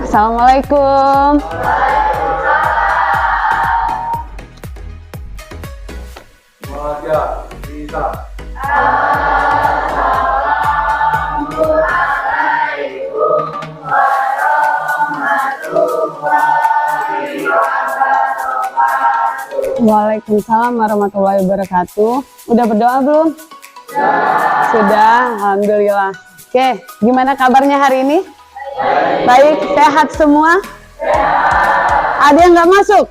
Assalamualaikum. Waalaikumsalam warahmatullahi wabarakatuh. Udah berdoa belum? Sudah, alhamdulillah. Oke, gimana kabarnya hari ini? Baik, sehat semua? Ada yang nggak masuk?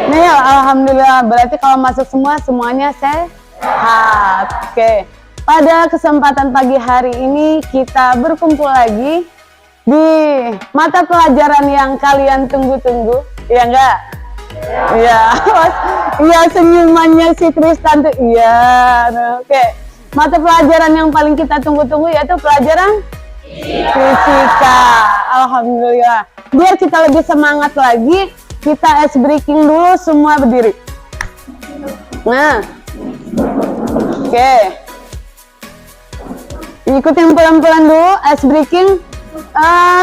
Nih, alhamdulillah. Berarti kalau masuk semua, semuanya sehat. Oke, pada kesempatan pagi hari ini kita berkumpul lagi di mata pelajaran yang kalian tunggu-tunggu, ya enggak? Iya, iya senyumannya si Tristan tuh, iya. Oke, mata pelajaran yang paling kita tunggu-tunggu yaitu pelajaran fisika. Alhamdulillah. Biar kita lebih semangat lagi, kita ice breaking dulu, semua berdiri. Nah, oke. Ikutin pelan-pelan dulu ice breaking.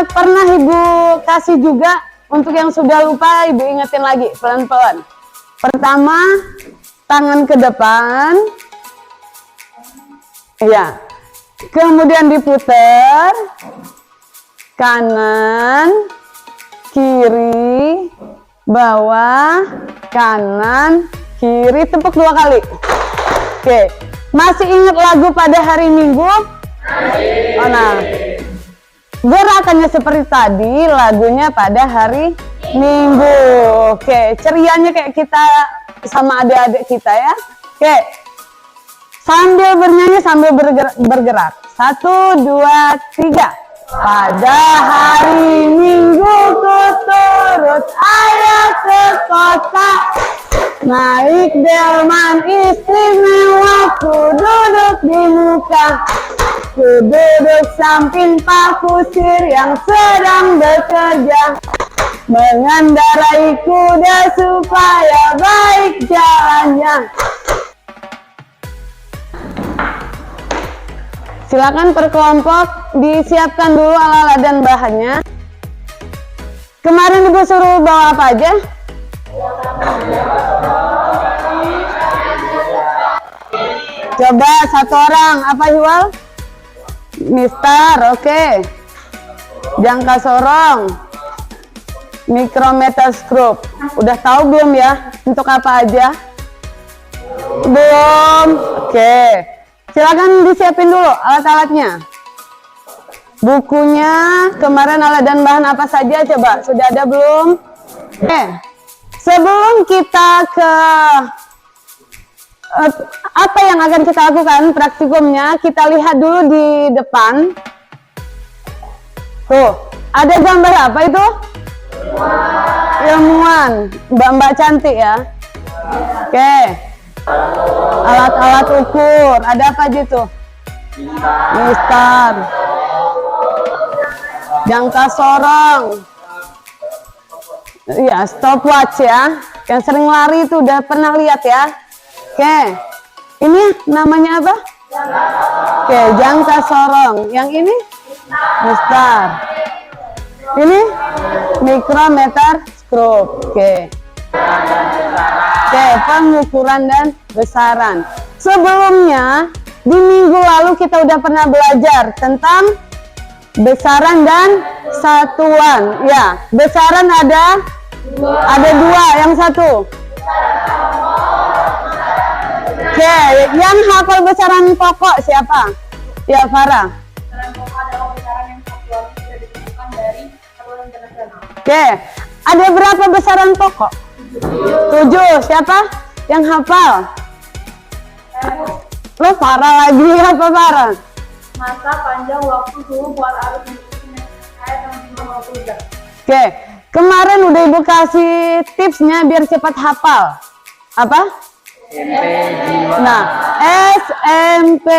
Pernah Ibu kasih juga, untuk yang sudah lupa Ibu ingetin lagi pelan-pelan. Pertama, tangan ke depan. Ya. Kemudian diputar. Kanan, kiri, bawah, kanan, kiri, tepuk 2 kali. Oke. Masih ingat lagu pada hari Minggu? Oh, nah. Gerakannya seperti tadi, lagunya pada hari Minggu. Oke, cerianya kayak kita sama adik-adik kita ya. Oke, sambil bernyanyi, sambil bergerak. 1, 2, 3. Pada hari Minggu ku turut ayah ke kota, naik delman istimewa, ku duduk di muka. Ku duduk samping Pak Kusir yang sedang bekerja, mengendarai kuda supaya baik jalannya. Silakan per kelompok disiapkan dulu alat-alat dan bahannya. Kemarin Ibu suruh bawa apa aja? Coba satu orang, apa Hiwal? Mister, oke. Jangka sorong, mikrometeskop. Udah tahu belum ya untuk apa aja? Belum. Oke. Silakan disiapin dulu alat-alatnya. Bukunya kemarin alat dan bahan apa saja coba? Sudah ada belum? Oke. Sebelum kita ke apa yang akan kita lakukan praktikumnya, kita lihat dulu di depan. Tuh, ada gambar apa itu? Ilmuwan. Mbak-mbak cantik ya. Oke. Alat-alat ukur. Ada apa aja tuh? Mistar. Jangka sorong. Ya, stopwatch ya. Yang sering lari itu udah pernah lihat ya. Oke, ini namanya apa? Oke, jangka sorong. Yang ini? Mistar. Ini? Mikrometeskop. Oke. Oke, pengukuran dan besaran. Sebelumnya, di minggu lalu kita udah pernah belajar tentang besaran dan satuan. Ya, besaran ada 2, yang satu. Oke, yang hafal besaran pokok siapa? Ya, Farah. Besaran pokok adalah besaran yang satuannya sudah ditentukan dari satuan internasional. Oke, ada berapa besaran pokok? 7. Siapa yang hafal? Lo Farah lagi, apa Farah? Masa, panjang, waktu, suhu, buat arus, mesin, air, dan jumlah waktu jam. Oke, kemarin udah Ibu kasih tipsnya biar cepat hafal. Apa? Nah, SMP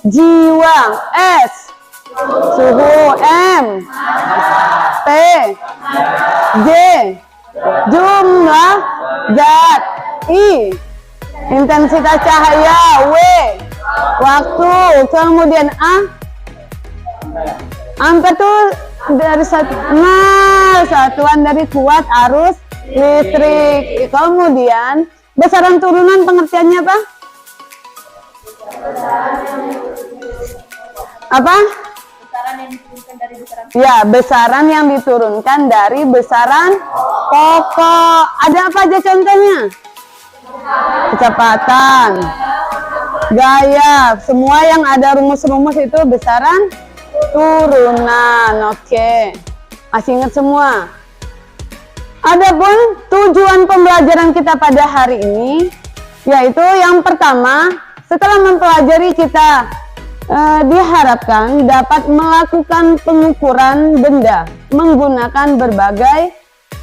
Jiwang. S suhu. M T J jumlah zat. I intensitas cahaya. W waktu. Kemudian A ampere tuh Dari satuan dari kuat arus listrik. Kemudian besaran turunan pengertiannya apa? Apa? Besaran yang diturunkan dari besaran. Ya, besaran yang diturunkan dari besaran pokok. Ada apa aja contohnya? Kecepatan, gaya, semua yang ada rumus-rumus itu besaran turunan. Oke, masih ingat semua? Adapun tujuan pembelajaran kita pada hari ini, yaitu yang pertama, setelah mempelajari kita diharapkan dapat melakukan pengukuran benda menggunakan berbagai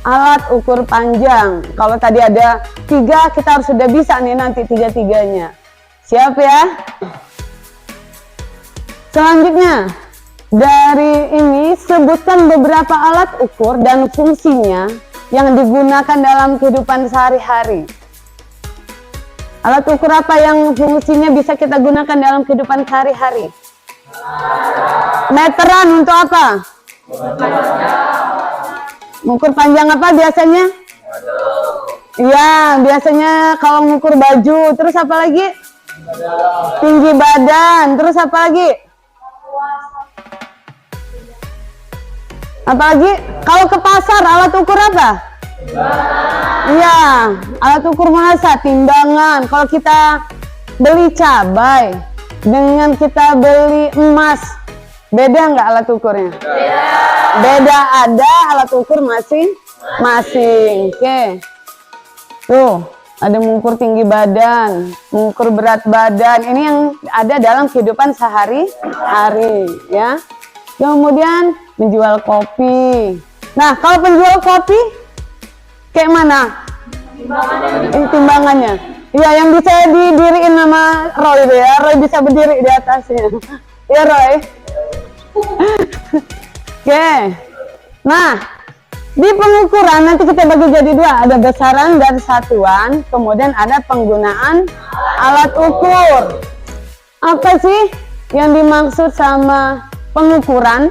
alat ukur panjang. Kalau tadi ada 3, kita harus sudah bisa nih nanti 3-3-nya. Siap ya? Selanjutnya, dari ini sebutkan beberapa alat ukur dan fungsinya yang digunakan dalam kehidupan sehari-hari. Alat ukur apa yang fungsinya bisa kita gunakan dalam kehidupan sehari-hari? Meteran untuk apa? Mengukur panjang apa biasanya? Iya, biasanya kalau mengukur baju. Terus apa lagi? Tinggi badan. Terus apa lagi? Apa lagi? Kalau ke pasar, alat ukur apa? Iya, alat ukur massa, timbangan. Kalau kita beli cabai dengan kita beli emas, beda nggak alat ukurnya? Beda, ada alat ukur masing-masing. Oke. Tuh, ada mengukur tinggi badan, mengukur berat badan. Ini yang ada dalam kehidupan sehari-hari, ya. Kemudian menjual kopi. Nah, kalau penjual kopi kayak mana? Timbangannya. Iya, yang bisa didiriin nama Roy itu ya. Roy bisa berdiri di atasnya. Ya Roy. Oke. Nah, di pengukuran nanti kita bagi jadi 2. Ada besaran dan satuan. Kemudian ada penggunaan alat ukur. Apa sih yang dimaksud sama pengukuran?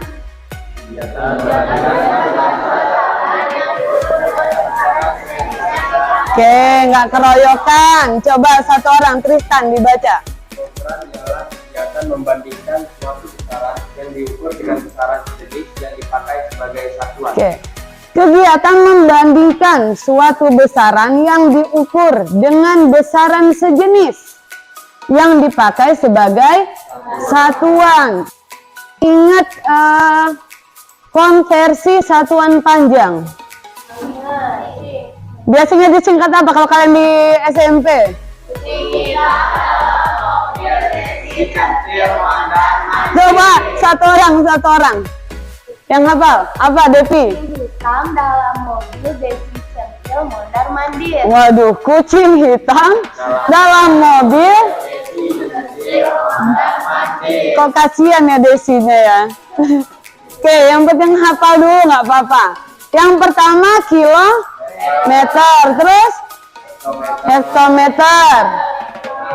Oke, nggak keroyokan. Coba satu orang, Tristan, dibaca. Pengukuran adalah kegiatan membandingkan suatu besaran yang diukur dengan besaran sejenis yang dipakai sebagai satuan. Oke, kegiatan membandingkan suatu besaran yang diukur dengan besaran sejenis yang dipakai sebagai satuan. Ingat konversi satuan panjang. Biasanya disingkat apa kalau kalian di SMP? Coba satu orang. Yang hafal? Apa, Devi? Hitam dalam mobil, desi centil, mondar mandir. Waduh, kucing hitam dalam mobil. Kok kasihan ya Desinya ya. Oke, yang penting hafal dulu nggak apa-apa. Yang pertama kilometer, terus hektometer,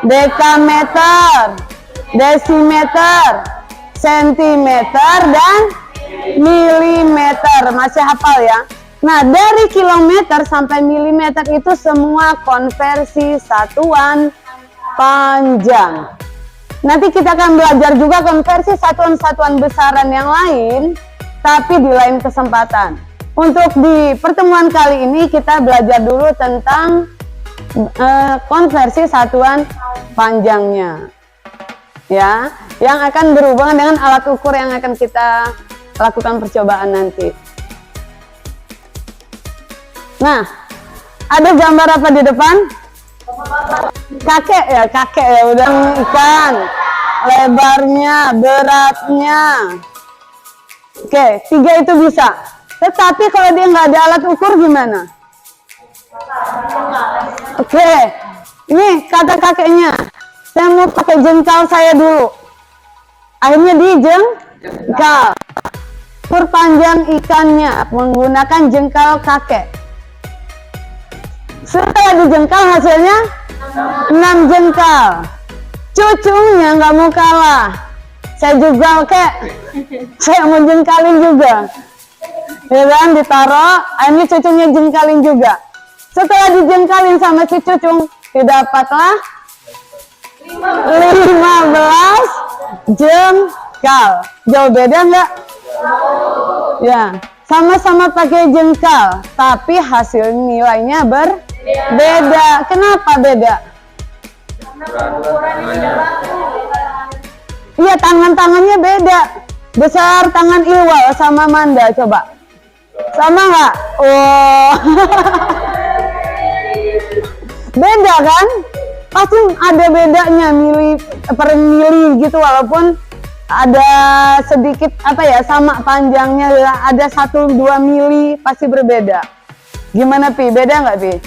dekameter, desimeter, sentimeter, dan milimeter. Masih hafal ya? Nah, dari kilometer sampai milimeter itu semua konversi satuan panjang. Nanti kita akan belajar juga konversi satuan-satuan besaran yang lain, tapi di lain kesempatan. Untuk di pertemuan kali ini kita belajar dulu tentang konversi satuan panjangnya, ya, yang akan berhubungan dengan alat ukur yang akan kita lakukan percobaan nanti. Nah, ada gambar apa di depan? Kakek ya, udah ikan, lebarnya, beratnya. Oke, 3 itu bisa. Tetapi kalau dia nggak ada alat ukur gimana? Oke, ini kata kakeknya, saya mau pakai jengkal saya dulu. Akhirnya dijengkal. Ukur panjang ikannya menggunakan jengkal kakek. Setelah dijengkal hasilnya 6 jengkal. Cucunya nggak mau kalah. Saya juga kek. Saya mau jengkalin juga. Ya kan, ditaruh, ini cucunya jengkalin juga. Setelah dijengkalin sama si cucung, didapatlah 15 jengkal. Jauh beda nggak? Ya, sama-sama pakai jengkal, tapi hasil nilainya berbeda. Kenapa beda? Iya, tangan-tangannya beda. Besar tangan Iwal sama Manda, coba. Sama nggak? Oh. Beda kan? Pasti ada bedanya mili per mili gitu, walaupun ada sedikit apa ya, sama panjangnya ada 1-2 mili pasti berbeda. Gimana Pi? Beda nggak Pi?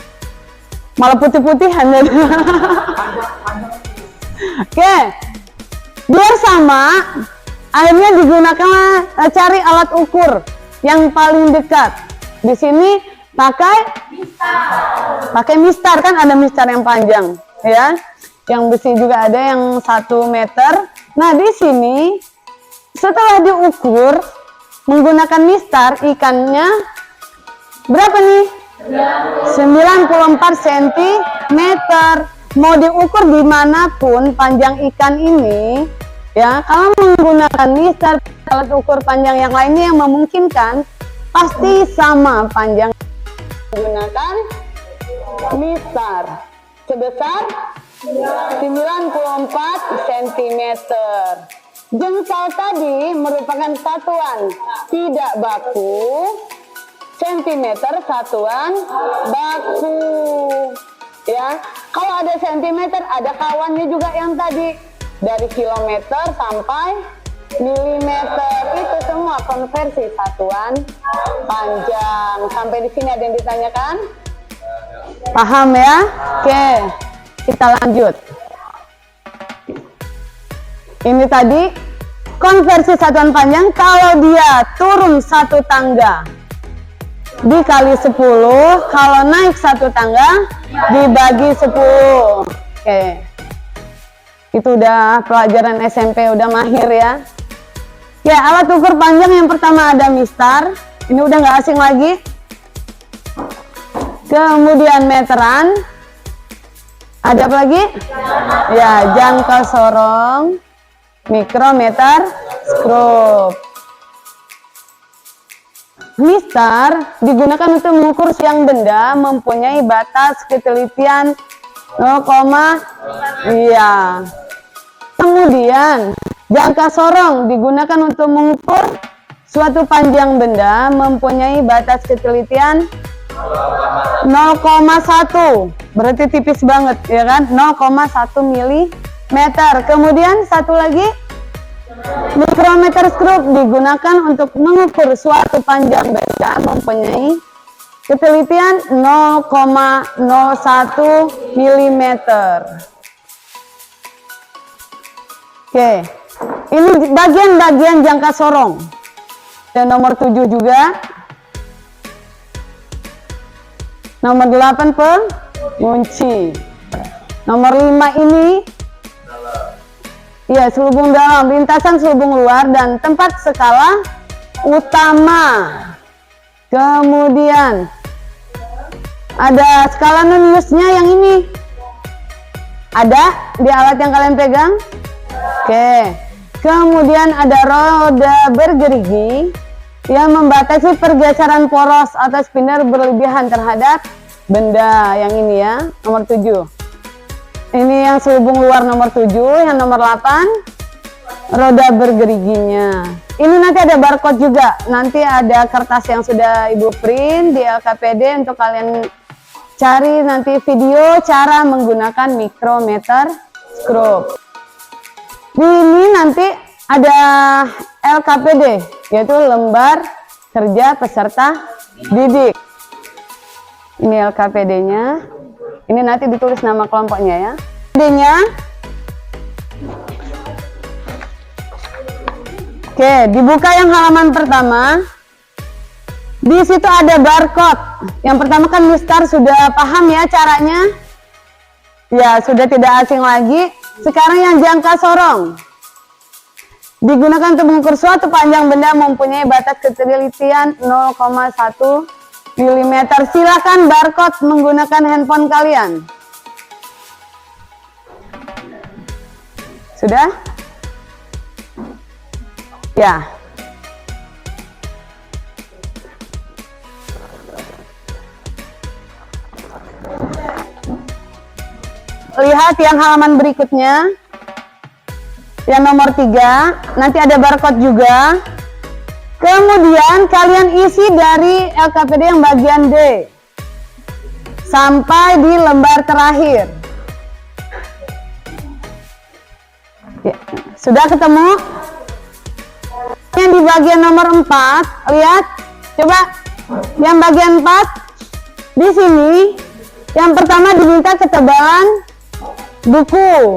Malah putih-putihan ya. Oke, biar sama, akhirnya digunakan cari alat ukur yang paling dekat. Di sini pakai mistar, kan ada mistar yang panjang ya, yang besi juga ada yang 1 meter. Nah di sini setelah diukur menggunakan mistar, ikannya berapa nih? 94 cm. Mau diukur dimanapun panjang ikan ini ya, kalau menggunakan mistar, alat ukur panjang yang lainnya yang memungkinkan, pasti sama panjang. Menggunakan mistar sebesar 94 cm. Jengkal tadi merupakan satuan tidak baku, sentimeter satuan baku ya. Kalau ada sentimeter, ada kawannya juga yang tadi, dari kilometer sampai milimeter, itu semua konversi satuan panjang. Sampai di sini ada yang ditanyakan? Paham ya? Oke, kita lanjut. Ini tadi konversi satuan panjang, kalau dia turun 1 tangga dikali 10, kalau naik 1 tangga dibagi 10. Oke, itu udah pelajaran SMP, udah mahir ya. Ya, alat ukur panjang yang pertama ada mistar, ini udah nggak asing lagi. Kemudian meteran, ada apa lagi? Ya, jangka sorong, mikrometer, skrup. Mistar digunakan untuk mengukur siang benda mempunyai batas ketelitian 0, iya. Kemudian jangka sorong digunakan untuk mengukur suatu panjang benda mempunyai batas ketelitian 0,1, berarti tipis banget ya kan, 0,1 mm. Kemudian satu lagi, mikrometer skrup digunakan untuk mengukur suatu panjang benda mempunyai ketelitian 0,01 mm. Oke, ini bagian-bagian jangka sorong. Dan nomor 7 juga. Nomor 8 pengunci. Nomor 5 ini ya, selubung dalam, lintasan selubung luar dan tempat skala utama. Kemudian ada skala non-use-nya yang ini. Ada di alat yang kalian pegang? Oke. Kemudian ada roda bergerigi yang membatasi pergeseran poros atau spinner berlebihan terhadap benda, yang ini ya, nomor 7. Ini yang selubung luar nomor 7, yang nomor 8 roda bergeriginya. Ini nanti ada barcode juga, nanti ada kertas yang sudah Ibu print di LKPD untuk kalian cari nanti video cara menggunakan mikrometer skrup. Ini nanti ada LKPD, yaitu lembar kerja peserta didik. Ini LKPD-nya. Ini nanti ditulis nama kelompoknya ya. LKPD-nya. Oke, dibuka yang halaman pertama. Di situ ada barcode. Yang pertama kan mistar, sudah paham ya caranya? Ya, sudah tidak asing lagi. Sekarang yang jangka sorong. digunakan untuk mengukur suatu panjang benda mempunyai batas ketelitian 0,1 mm. Silakan barcode menggunakan handphone kalian. Sudah? Ya. Lihat yang halaman berikutnya, yang nomor 3, nanti ada barcode juga. Kemudian kalian isi dari LKPD yang bagian D sampai di lembar terakhir. Ya, sudah ketemu? Yang di bagian nomor 4, lihat, coba yang bagian 4 di sini. Yang pertama diminta ketebalan buku.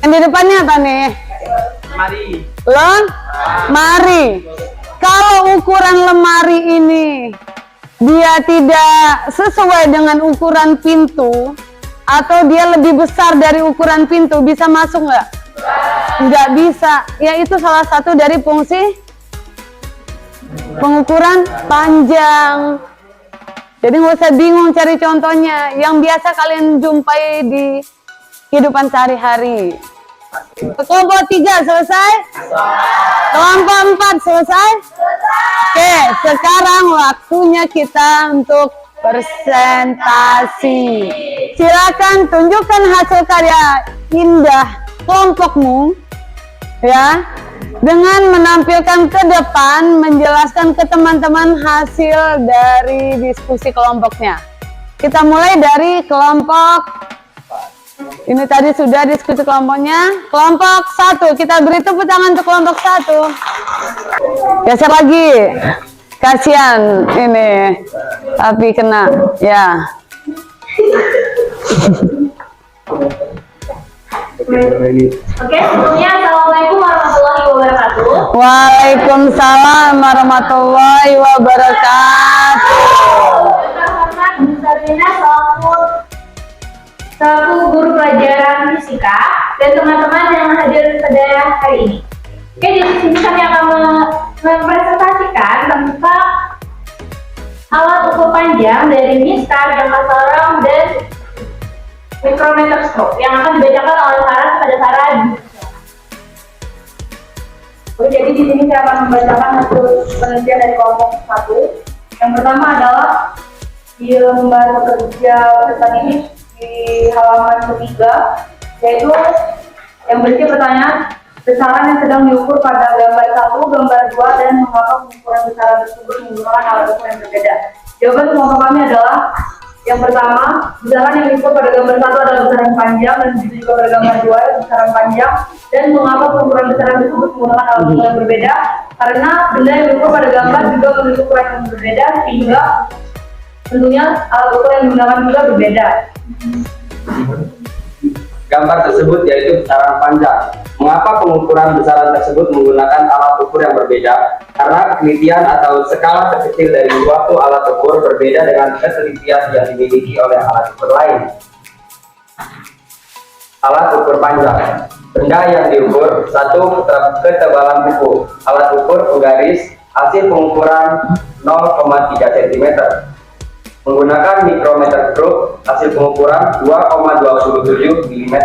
Yang di depannya apa nih? Mari. Lemari. Kalau ukuran lemari ini dia tidak sesuai dengan ukuran pintu atau dia lebih besar dari ukuran pintu, bisa masuk nggak? Nggak bisa. Ya itu salah satu dari fungsi pengukuran panjang. Jadi nggak usah bingung cari contohnya. Yang biasa kalian jumpai di kehidupan sehari-hari. Kelompok 3 selesai? Kelompok 4 selesai? Oke, sekarang waktunya kita untuk presentasi. Silakan tunjukkan hasil karya indah kelompokmu ya, dengan menampilkan ke depan, menjelaskan ke teman-teman hasil dari diskusi kelompoknya. Kita mulai dari kelompok ini, tadi sudah diskusi kelompoknya. Kelompok 1, kita beri tepuk tangan untuk kelompok 1. Geser lagi. Kasihan ini, tapi kena ya. Oke, sebelumnya Assalamualaikum warahmatullahi wabarakatuh. Waalaikumsalam warahmatullahi wabarakatuh. Terhormat Bu Sabrina selaku guru pelajaran fisika dan teman-teman yang hadir pada hari ini. Oke, di sini kami akan mempresentasikan tentang alat ukur panjang dari mistar, jangka sorong, dan mikrometer stroke yang akan dibacakan oleh Sarah kepada Sarah. Jadi di sini saya akan membacakan hasil penelitian dari kelompok 1. Yang pertama adalah di lembar pekerja peserta ini di halaman ketiga, yaitu yang berisi pertanyaan besaran yang sedang diukur pada gambar 1, gambar 2, dan mengapa pengukuran besaran tersebut menggunakan alat ukur yang berbeda. Jawaban kelompok kami adalah yang pertama, besaran yang diukur pada gambar 1 adalah besaran panjang, dan juga pada gambar 2 besaran panjang. Dan mengapa pengukuran besaran tersebut menggunakan alat ukur yang berbeda? Karena benda yang diukur pada gambar juga memiliki ukuran yang berbeda, sehingga tentunya alat ukur yang digunakan juga berbeda. Gambar tersebut yaitu besaran panjang. Mengapa pengukuran besaran tersebut menggunakan alat ukur yang berbeda? Karena ketelitian atau skala terkecil dari suatu alat ukur berbeda dengan ketelitian yang dimiliki oleh alat ukur lain. Alat ukur panjang. Benda yang diukur, 1. Ketebalan buku. Alat ukur penggaris, hasil pengukuran 0,3 cm. Menggunakan mikrometer stroke, hasil pengukuran 2,27 mm.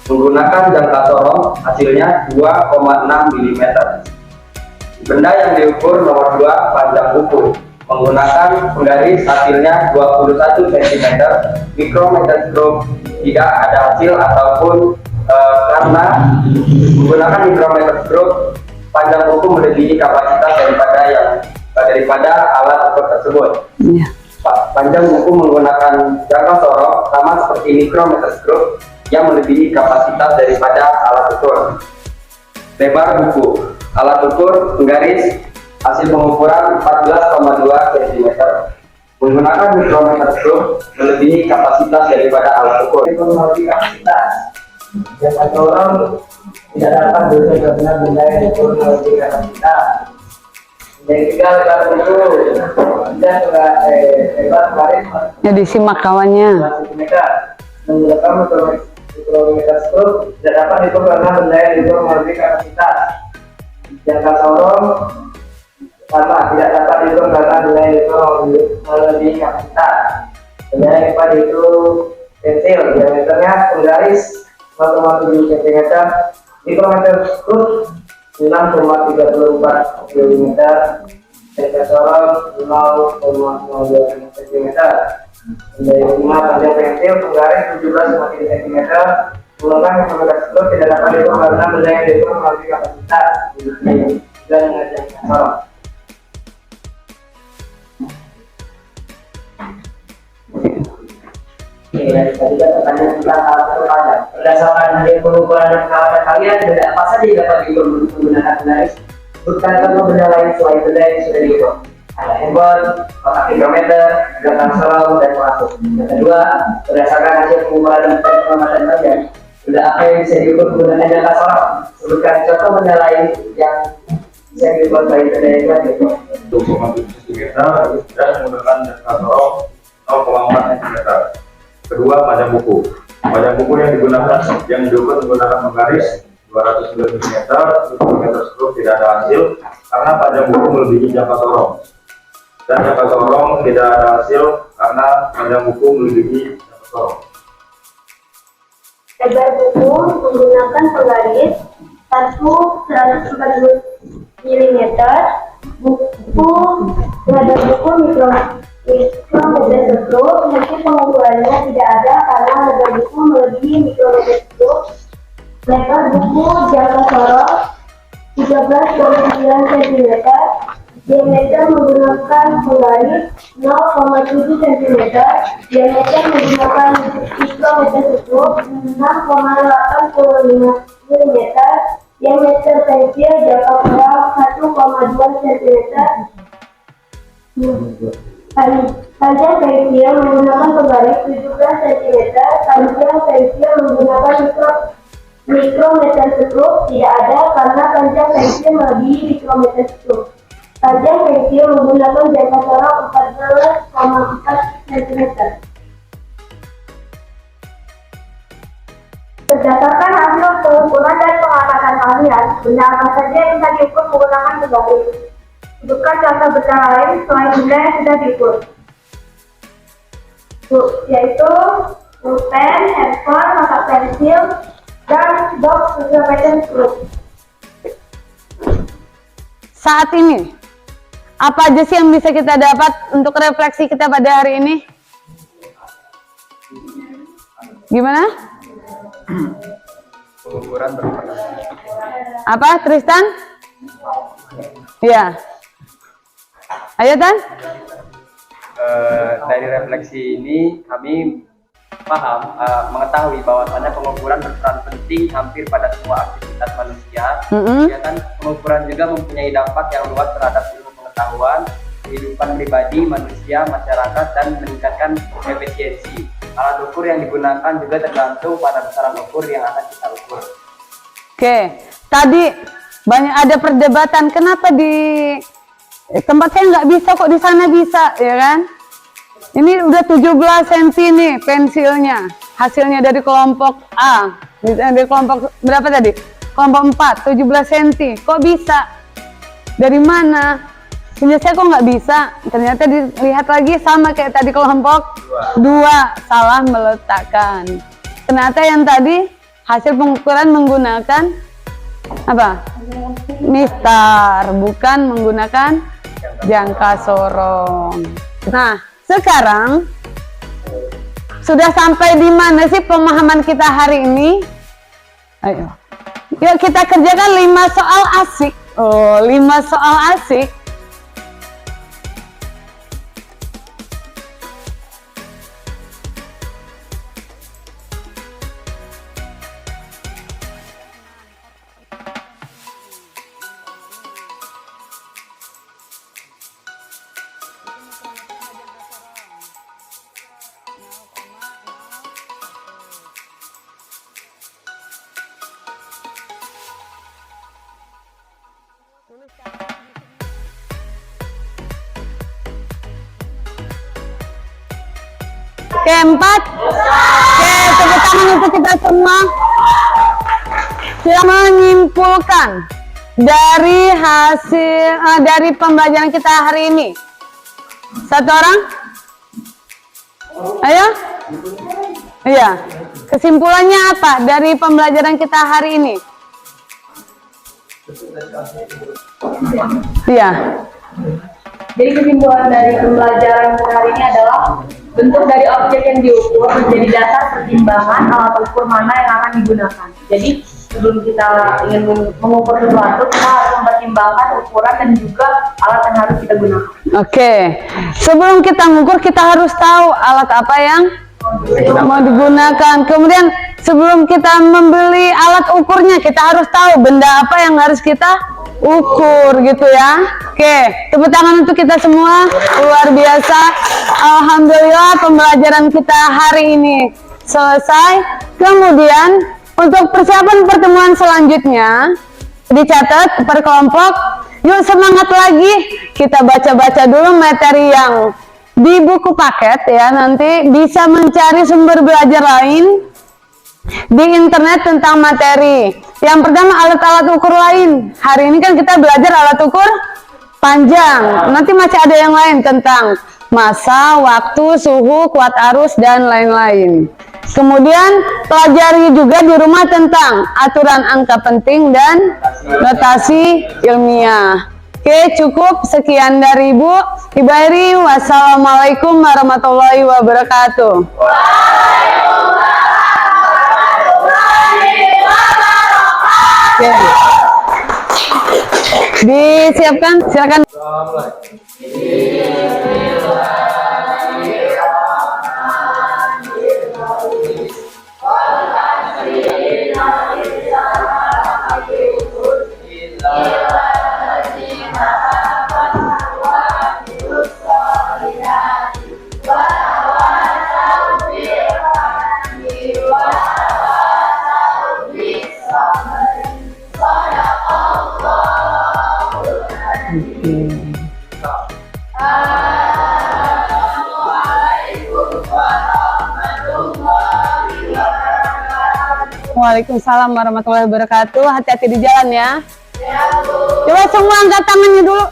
Menggunakan jangka sorong, hasilnya 2,6 mm. Benda yang diukur nomor 2, panjang buku. Menggunakan penggaris, hasilnya 21 cm. Mikrometer stroke, tidak ada hasil ataupun karena menggunakan mikrometer stroke, panjang buku melebihi kapasitas daripada alat ukur tersebut. Iya. Panjang buku menggunakan jangka sorong sama seperti mikrometer stroke yang melebihi kapasitas daripada alat ukur. Lebar buku. Alat ukur penggaris, hasil pengukuran 14,2 cm. Menggunakan mikrometer stroke melebihi kapasitas daripada alat ukur. Melebihi kapasitas. Jangka sorong tidak dapat diukur dengan benda yang diukur melebihi kapasitas. Yang ketiga, lebar buku dan lebar penggaris Ya disimak kawannya. cm. Menggunakan mikrometer stroke tidak dapat diukur karena benda yang diukur melebihi kapasitas. Jangka sorong sama, tidak dapat diukur karena benda yang diukur melebihi kapasitas. Benda yang dapat itu pensil, diameternya penggaris 0,7 cm. Mikrometer stroke 6,34 mm. Jangka sorong 0,02 cm. Benda yang kelima, panjang pensil penggaris 17,3 cm. Menggunakan mikrometer stroke tidak dapat diukur karena benda yang diukur melebihi kapasitas. Dan jangka sorong. Oke, dari tadi kan pertanyaan tentang alat ukur panjang. Berdasarkan hasil pengukuran dan pengalaman kalian, benda apa saja yang dapat diukur menggunakan penggaris? Bukan contoh benda lain selain benda yang sudah diukur. Ada handphone, kotak mikrometer, gerakan sorong, dan pelaku. Yang kedua, berdasarkan hasil pengukuran dan pengamatan kalian, benda apa yang bisa diukur menggunakan jangka sorong? Sebutkan contoh benda lain yang bisa diukur selain benda yang sudah diukur. 2,7 cm dan menggunakan jangka sorong 0,4 cm. Kedua, panjang buku. Panjang buku yang diukur menggunakan penggaris 209 mm. Mikrometer stroke tidak ada hasil karena panjang buku melebihi jangka sorong. Dan jangka sorong tidak ada hasil karena panjang buku melebihi jangka sorong. Lebar buku menggunakan penggaris 140 mm. Buku lebar buku mikrometer stroke, hasil pengukurannya tidak ada karena lebar buku melebihi mikrometer stroke. Lebar buku jangka sorong 13,9 cm. Diameter menggunakan penggaris 0,7 cm. Diameter menggunakan mikrometer stroke 6,85 mm. Diameter pensil jangka sorong 1,2 cm. Panjang pensil menggunakan penggaris 17 cm. Panjang pensil menggunakan mikrometer stroke tidak ada karena panjang pensil melebihi mikrometer stroke. Panjang pensil menggunakan jangka sorong 14,4 cm. Berdasarkan hasil pengukuran dan pengamatan kalian, benda apa saja yang bisa diukur menggunakan penggaris? Sebutkan contoh benda lain selain benda yang sudah diukur, yaitu pulpen, handphone, kotak pensil, dan box mikrometer stroke. Saat ini, apa aja sih yang bisa kita dapat untuk refleksi kita pada hari ini? Gimana? Pengukuran Apa, Tristan? Iya. Ayo, Tan. Dari refleksi ini kami mengetahui bahwasannya pengukuran berperan penting hampir pada semua aktivitas manusia. Kegiatan pengukuran juga mempunyai dampak yang luas terhadap ilmu pengetahuan, kehidupan pribadi, manusia, masyarakat, dan meningkatkan efisiensi. Alat ukur yang digunakan juga tergantung pada besaran ukur yang akan kita ukur. Oke, tadi banyak ada perdebatan kenapa di tempat saya nggak bisa kok di sana bisa, ya kan? Ini udah 17 cm nih pensilnya, hasilnya dari kelompok A Di kelompok berapa tadi? Kelompok 4, 17 cm. Kok bisa? Dari mana? Punya saya kok nggak bisa? Ternyata dilihat lagi sama kayak tadi kelompok 2, salah meletakkan. Ternyata yang tadi hasil pengukuran menggunakan apa? Mistar, bukan menggunakan jangka sorong. Nah, sekarang sudah sampai di mana sih pemahaman kita hari ini? Ayo. Yuk kita kerjakan 5 soal asik. Oh, 5 soal asik. Keempat, oke, tepuk tangan untuk kita semua. Kita menyimpulkan dari hasil dari pembelajaran kita hari ini. Satu orang? Ayo? Iya. Kesimpulannya apa dari pembelajaran kita hari ini? Iya. Jadi kesimpulan dari pembelajaran hari ini adalah bentuk dari objek yang diukur menjadi dasar pertimbangan alat ukur mana yang akan digunakan. Jadi sebelum kita ingin mengukur sesuatu, kita harus mempertimbangkan ukuran dan juga alat yang harus kita gunakan. Oke, sebelum kita mengukur kita harus tahu alat apa yang mau digunakan. Kemudian sebelum kita membeli alat ukurnya kita harus tahu benda apa yang harus kita ukur gitu ya. Oke, tepuk tangan untuk kita semua. Luar biasa. Alhamdulillah pembelajaran kita hari ini selesai. Kemudian untuk persiapan pertemuan selanjutnya dicatat per kelompok. Yuk semangat lagi. Kita baca-baca dulu materi yang di buku paket ya. Nanti bisa mencari sumber belajar lain di internet tentang materi. Yang pertama alat-alat ukur lain. Hari ini kan kita belajar alat ukur panjang. Nanti masih ada yang lain tentang massa, waktu, suhu, kuat arus, dan lain-lain. Kemudian pelajari juga di rumah tentang aturan angka penting dan notasi ilmiah. Oke, cukup sekian dari Ibu. Ibu Eri, wassalamualaikum warahmatullahi wabarakatuh. Oke. Disiapkan, silakan. Waalaikumsalam warahmatullahi wabarakatuh. Hati-hati di jalan ya. Coba semua angkat tangannya dulu.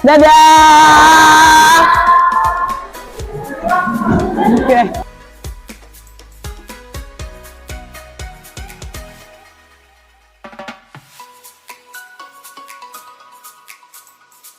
Dadah. Oke.